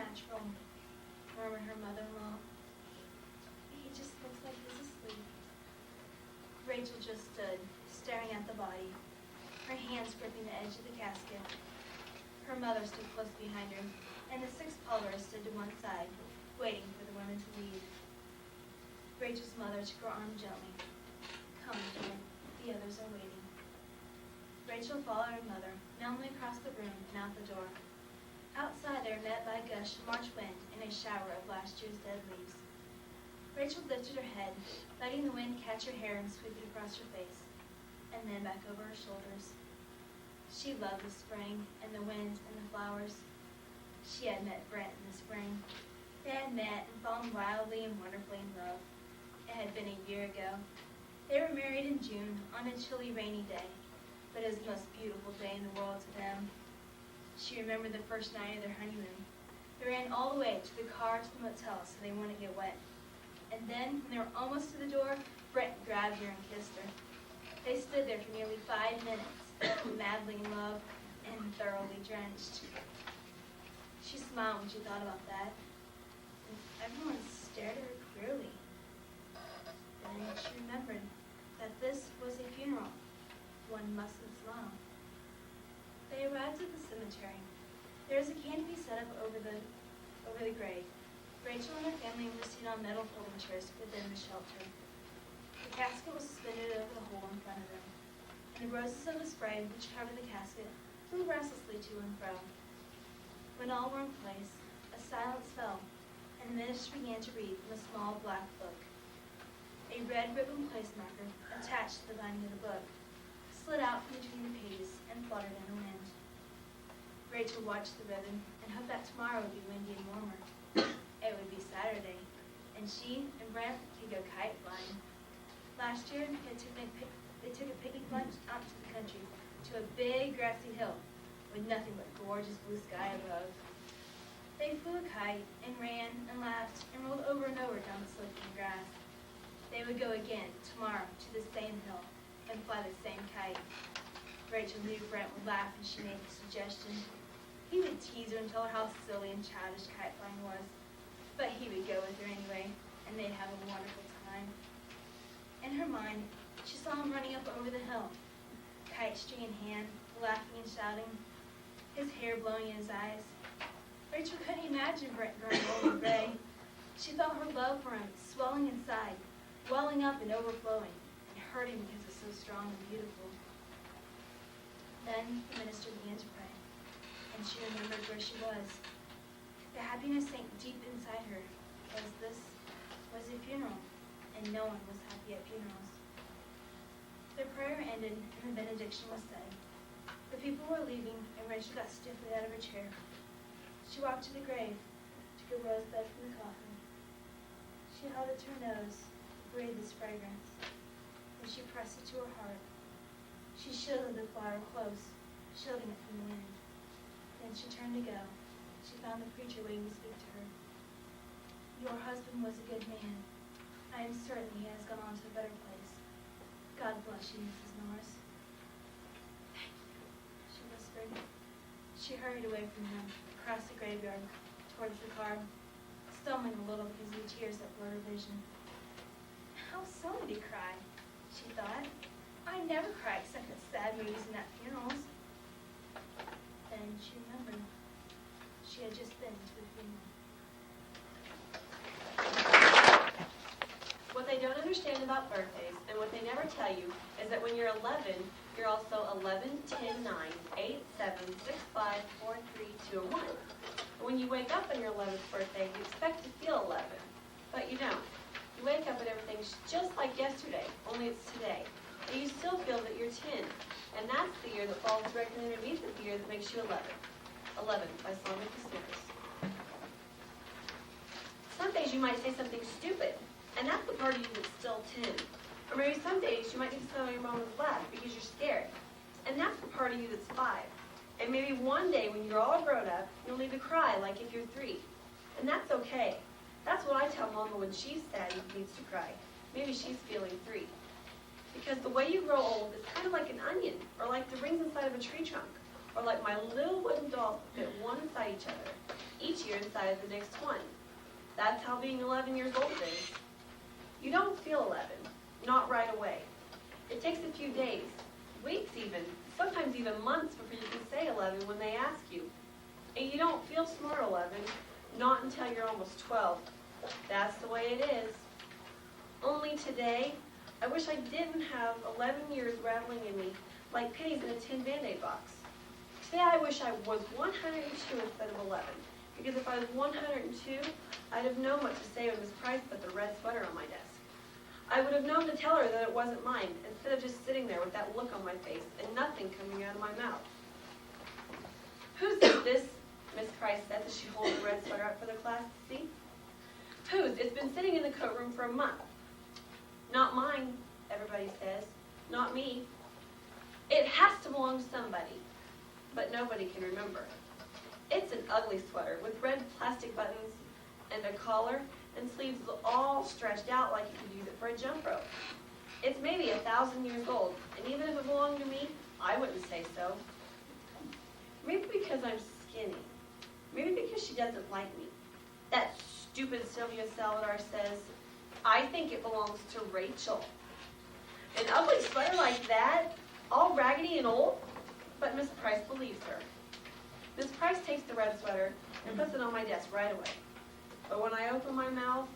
natural, murmured her mother-in-law. He just looks like he's asleep. Rachel just stood, staring at the body, her hands gripping the edge of the casket. Her mother stood close behind her, and the 6 Pollers stood to one side, waiting for the women to leave. Rachel's mother took her arm gently. Come, dear, the others are waiting. Rachel followed her mother, numbly across the room and out the door. Outside they were met by a gush of March wind and a shower of last year's dead leaves. Rachel lifted her head, letting the wind catch her hair and sweep it across her face, and then back over her shoulders. She loved the spring and the wind and the flowers. She had met Brent in the spring. They had met and fallen wildly and wonderfully in love. It had been a year ago. They were married in June on a chilly, rainy day, but it was the most beautiful day in the world to them. She remembered the first night of their honeymoon. They ran all the way to the car to the motel so they wouldn't get wet. And then, when they were almost to the door, Brent grabbed her and kissed her. They stood there for nearly 5 minutes, madly in love and thoroughly drenched. She smiled when she thought about that, and everyone stared at her queerly. Then she remembered that this was a funeral. One mustn't smile. They arrived at the cemetery. There was a canopy set up over the grave. Rachel and her family were seated on metal folding chairs within the shelter. The casket was suspended over the hole in front of them, and the roses of the spray which covered the casket flew restlessly to and fro. When all were in place, a silence fell, and the minister began to read from a small black book. A red ribbon place marker, attached to the binding of the book, slid out from between the pages and fluttered in the wind. Rachel watched the ribbon and hoped that tomorrow would be windy and warmer. It would be Saturday, and she and Brent could go kite flying. Last year, they took a picnic lunch out to the country, to a big grassy hill with nothing but gorgeous blue sky above. They flew a kite and ran and laughed and rolled over and over down the sloping grass. They would go again tomorrow to the same hill and fly the same kite. Rachel knew Brent would laugh as she made the suggestion. He would tease her and tell her how silly and childish kite flying was, but he would go with her anyway, and they'd have a wonderful time. In her mind, she saw him running up over the hill, kite string in hand, laughing and shouting, his hair blowing in his eyes. Rachel couldn't imagine Brent growing old and gray. She felt her love for him swelling inside, welling up and overflowing, and hurting because it's so strong and beautiful. Then the minister began to pray, and she remembered where she was. The happiness sank deep inside her, as this was a funeral, and no one was happy at funerals. The prayer ended, and the benediction was said. The people were leaving, and Rachel got stiffly out of her chair. She walked to the grave, took a rosebud from the coffin. She held it to her nose, breathed its fragrance. Then she pressed it to her heart. She shielded the flower close, shielding it from the wind. Then she turned to go. She found the preacher waiting to speak to her. Your husband was a good man. I am certain he has gone on to a better place. God bless you, Mrs. Norris. Thank you, she whispered. She hurried away from him, across the graveyard, towards the car, stumbling a little because of the tears that blurred her vision. How silly to cry, she thought. I never cry except at sad movies and at funerals. Then she remembered. She had just been to a funeral. What they don't understand about birthdays, and what they never tell you, is that when you're 11, you're also 11, 10, 9, 8, 7, 6, 5, 4, 3, 2, and 1. And when you wake up on your 11th birthday, you expect to feel 11, but you don't. You wake up and everything's just like yesterday, only it's today. And you still feel that you're 10, and that's the year that falls directly underneath the year that makes you 11. 11 by Solomon Caceres. Some days you might say something stupid, and that's the part of you that's still 10. Or maybe some days you might think something your mom was laugh because you're scared, and that's the part of you that's 5. And maybe one day when you're all grown up, you'll need to cry like if you're 3. And that's okay. That's what I tell Mama when she's sad and needs to cry. Maybe she's feeling 3. Because the way you grow old is kind of like an onion, or like the rings inside of a tree trunk, or like my little wooden dolls fit one inside each other, each year inside of the next one. That's how being 11 years old is. You don't feel 11, not right away. It takes a few days, weeks even, sometimes even months before you can say 11 when they ask you. And you don't feel smart 11, not until you're almost 12. That's the way it is. Only today, I wish I didn't have 11 years rattling in me like pennies in a tin Band-Aid box. Today I wish I was 102 instead of 11, because if I was 102, I'd have known what to say when Miss Price put the red sweater on my desk. I would have known to tell her that it wasn't mine, instead of just sitting there with that look on my face and nothing coming out of my mouth. Whose is this? Miss Price said as she holds the red sweater up for the class to see. Whose? It's been sitting in the coat room for a month. Not mine, everybody says. Not me. It has to belong to somebody, but nobody can remember. It's an ugly sweater with red plastic buttons and a collar and sleeves all stretched out like you could use it for a jump rope. It's maybe 1,000 years old, and even if it belonged to me, I wouldn't say so. Maybe because I'm skinny. Maybe because she doesn't like me. That stupid Sylvia Salvador says, I think it belongs to Rachel. An ugly sweater like that, all raggedy and old? But Miss Price believes her. Miss Price takes the red sweater and puts it on my desk right away. But when I open my mouth,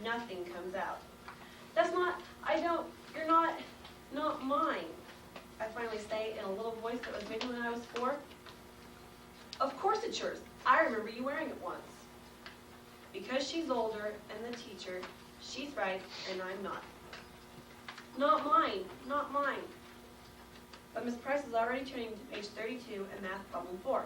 nothing comes out. You're not mine, I finally say in a little voice that was maybe when I was 4. Of course it's yours. I remember you wearing it once. Because she's older and the teacher, she's right and I'm not. Not mine, not mine. But Miss Price is already turning to page 32 in math problem 4.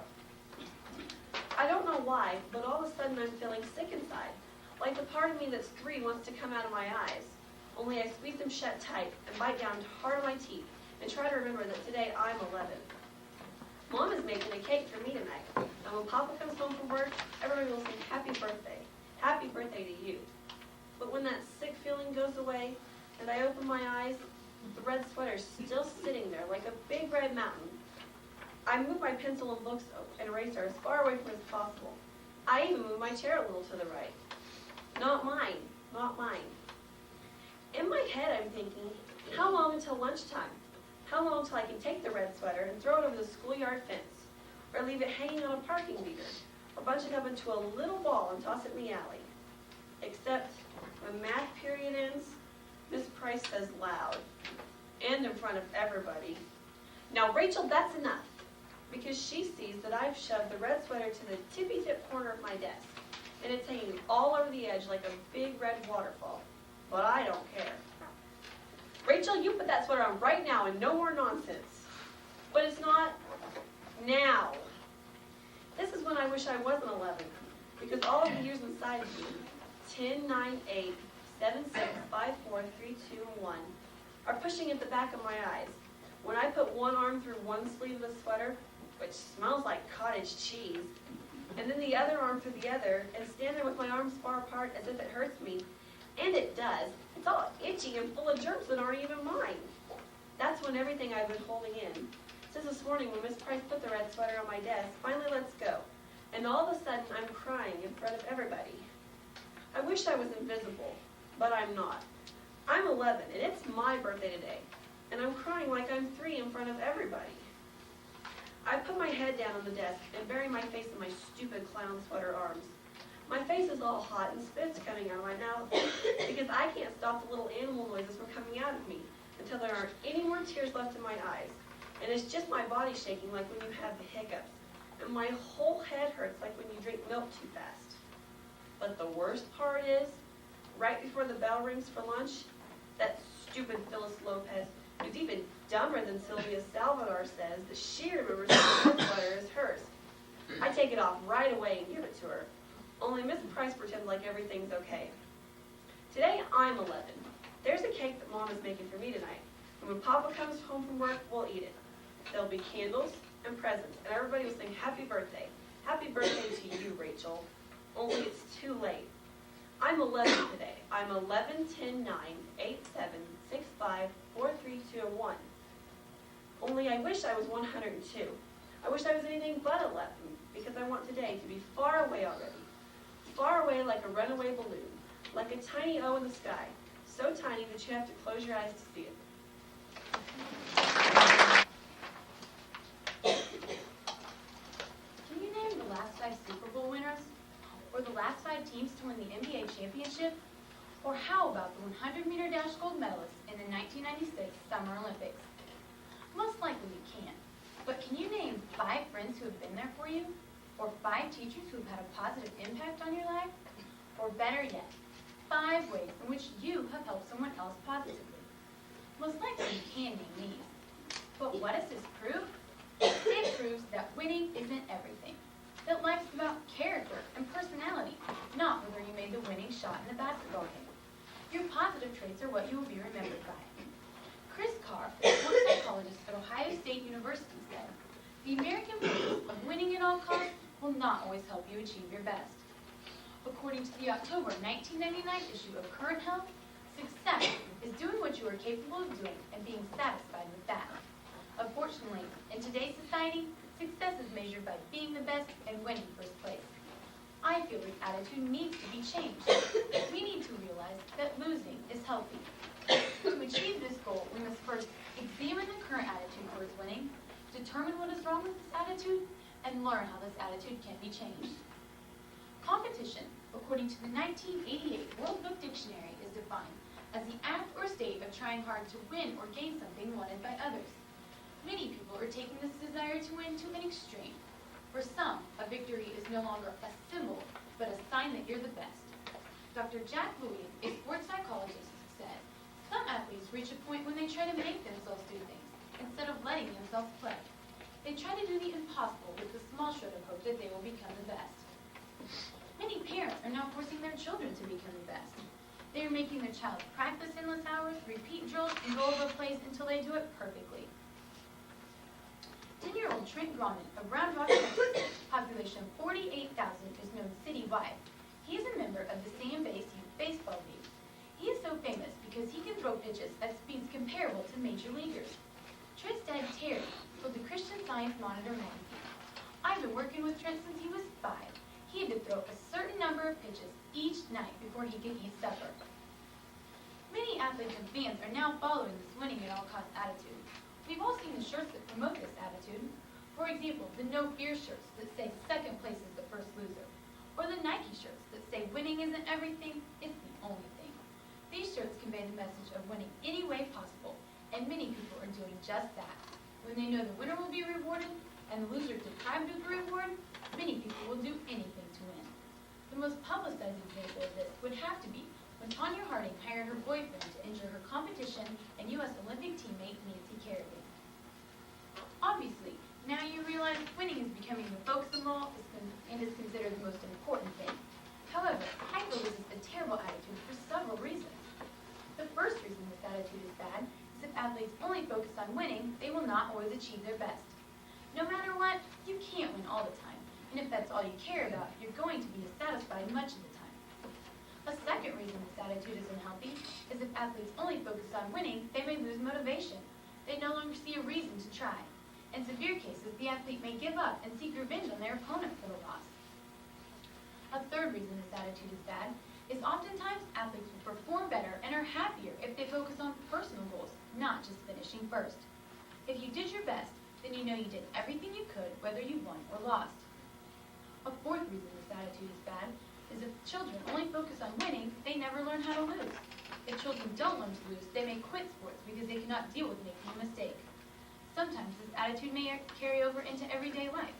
I don't know why, but all of a sudden I'm feeling sick inside, like the part of me that's 3 wants to come out of my eyes. Only I squeeze them shut tight and bite down hard on my teeth and try to remember that today I'm 11. Mom is making a cake for me tonight, and when Papa comes home from work, everybody will sing happy birthday to you. But when that sick feeling goes away and I open my eyes, the red sweater's still sitting there like a big red mountain. I move my pencil and books and eraser as far away from it as possible. I even move my chair a little to the right. Not mine, not mine. In my head I'm thinking, how long until lunchtime? How long till I can take the red sweater and throw it over the schoolyard fence? Or leave it hanging on a parking meter? Or bunch it up into a little ball and toss it in the alley? Except when math period ends, Miss Price says loud, and in front of everybody, now Rachel, that's enough. Because she sees that I've shoved the red sweater to the tippy-tip corner of my desk, and it's hanging all over the edge like a big red waterfall. But I don't care. Rachel, you put that sweater on right now and no more nonsense. But it's not now. This is when I wish I wasn't 11, because all of the years inside of me, 10, 9, 8, 7, 6, 5, 4, 3, 2, and 1, are pushing at the back of my eyes. When I put one arm through one sleeve of the sweater, which smells like cottage cheese, and then the other arm through the other, and stand there with my arms far apart as if it hurts me, and it does. It's all itchy and full of germs that aren't even mine. That's when everything I've been holding in, since this morning when Miss Price put the red sweater on my desk, finally lets go, and all of a sudden I'm crying in front of everybody. I wish I was invisible, but I'm not. I'm 11, and it's my birthday today, and I'm crying like I'm 3 in front of everybody. I put my head down on the desk and bury my face in my stupid clown sweater arms. My face is all hot and spit's coming out of my mouth because I can't stop the little animal noises from coming out of me until there aren't any more tears left in my eyes. And it's just my body shaking like when you have the hiccups. And my whole head hurts like when you drink milk too fast. But the worst part is, right before the bell rings for lunch, that stupid Phyllis Lopez, who's even dumber than Sylvia Salvador, says that she remembers the red sweater as hers. I take it off right away and give it to her. Only Miss Price pretends like everything's okay. Today I'm 11. There's a cake that Mom is making for me tonight. And when Papa comes home from work, we'll eat it. There'll be candles and presents, and everybody will sing happy birthday. Happy birthday to you, Rachel. Only it's too late. I'm 11 today. I'm 11, 10, 9, 8, 7, 6, 5, 4, 3, 2, and 1. Only I wish I was 102. I wish I was anything but 11, because I want today to be far away already. Far away like a runaway balloon, like a tiny O in the sky, so tiny that you have to close your eyes to see it. Can you name the last 5 Super Bowl winners? Or the last 5 teams to win the NBA championship? Or how about the 100-meter dash gold medalists in the 1996 Summer Olympics? Most likely you can't. But can you name 5 friends who have been there for you? Or 5 teachers who have had a positive impact on your life? Or better yet, 5 ways in which you have helped someone else positively. Most likely you can name these. But what does this prove? It proves that winning isn't everything. That life's about character and personality, not whether you made the winning shot in the basketball game. Your positive traits are what you will be remembered by. Chris Carr, a sports psychologist at Ohio State University, said, "The American purpose of winning at all costs will not always help you achieve your best." According to the October 1999 issue of Current Health, success is doing what you are capable of doing and being satisfied with that. Unfortunately, in today's society, success is measured by being the best and winning first place. I feel this attitude needs to be changed. We need to realize that losing is healthy. To achieve this goal, we must first examine the current attitude towards winning, determine what is wrong with this attitude, and learn how this attitude can be changed. Competition, according to the 1988 World Book Dictionary, is defined as the act or state of trying hard to win or gain something wanted by others. Many people are taking this desire to win to an extreme. For some, a victory is no longer a symbol, but a sign that you're the best. Dr. Jack Louis, a sports psychologist, said, "Some athletes reach a point when they try to make themselves do things, instead of letting themselves play. They try to do the impossible with the small shred of hope that they will become the best." Many parents are now forcing their children to become the best. They are making their child practice endless hours, repeat drills, and go over plays until they do it perfectly. 10-year-old Trent Grauman of Round Rock, Texas, population of 48,000, is known citywide. He is a member of the Sam Base Youth Baseball League. He is so famous because he can throw pitches at speeds comparable to major leaguers. Trent's dad, Terry, told the Christian Science Monitor magazine, "I've been working with Trent since he was 5. He had to throw a certain number of pitches each night before he could eat supper." Many athletes and fans are now following this winning at all costs attitude. We've all seen the shirts that promote this attitude. For example, the No Fear shirts that say second place is the first loser. Or the Nike shirts that say winning isn't everything, it's the only thing. These shirts convey the message of winning any way possible, and many people are doing just that. When they know the winner will be rewarded, and the loser deprived of the reward, many people will do anything to win. The most publicized example of this would have to be when Tonya Harding hired her boyfriend to injure her competition and U.S. Olympic teammate Nancy Kerrigan. Obviously, now you realize winning is becoming the focus of all and is considered the most important thing. However, I feel this is a terrible attitude for several reasons. The first reason this attitude is bad is if athletes only focus on winning, they will not always achieve their best. No matter what, you can't win all the time, and if that's all you care about, you're going to be dissatisfied much of the time. A second reason this attitude is unhealthy is if athletes only focus on winning, they may lose motivation. They no longer see a reason to try. In severe cases, the athlete may give up and seek revenge on their opponent for the loss. A third reason this attitude is bad is oftentimes athletes will perform better and are happier if they focus on personal goals, not just finishing first. If you did your best, then you know you did everything you could, whether you won or lost. A fourth reason this attitude is bad is if children only focus on winning, they never learn how to lose. If children don't learn to lose, they may quit sports because they cannot deal with making a mistake. Sometimes this attitude may carry over into everyday life.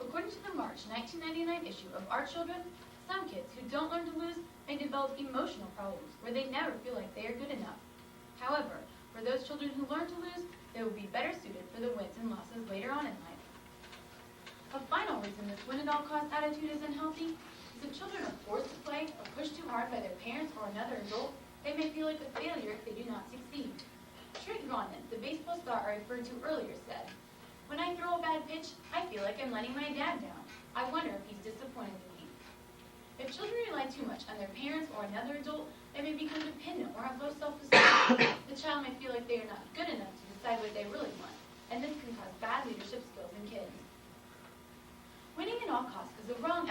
According to the March 1999 issue of Our Children, some kids who don't learn to lose may develop emotional problems where they never feel like they are good enough. However, for those children who learn to lose, they will be better suited for the wins and losses later on in life. A final reason this win-at-all-costs attitude is unhealthy is if children are forced to play or pushed too hard by their parents or another adult, they may feel like a failure if they do not succeed. Trent Grauman, the baseball star I referred to earlier, said, "When I throw a bad pitch, I feel like I'm letting my dad down. I wonder if he's disappointed in me." If children rely too much on their parents or another adult, they may become dependent or have low self-esteem. The child may feel like they are not good enough to decide what they really want, and this can cause bad leadership skills in kids. Winning at all costs is the wrong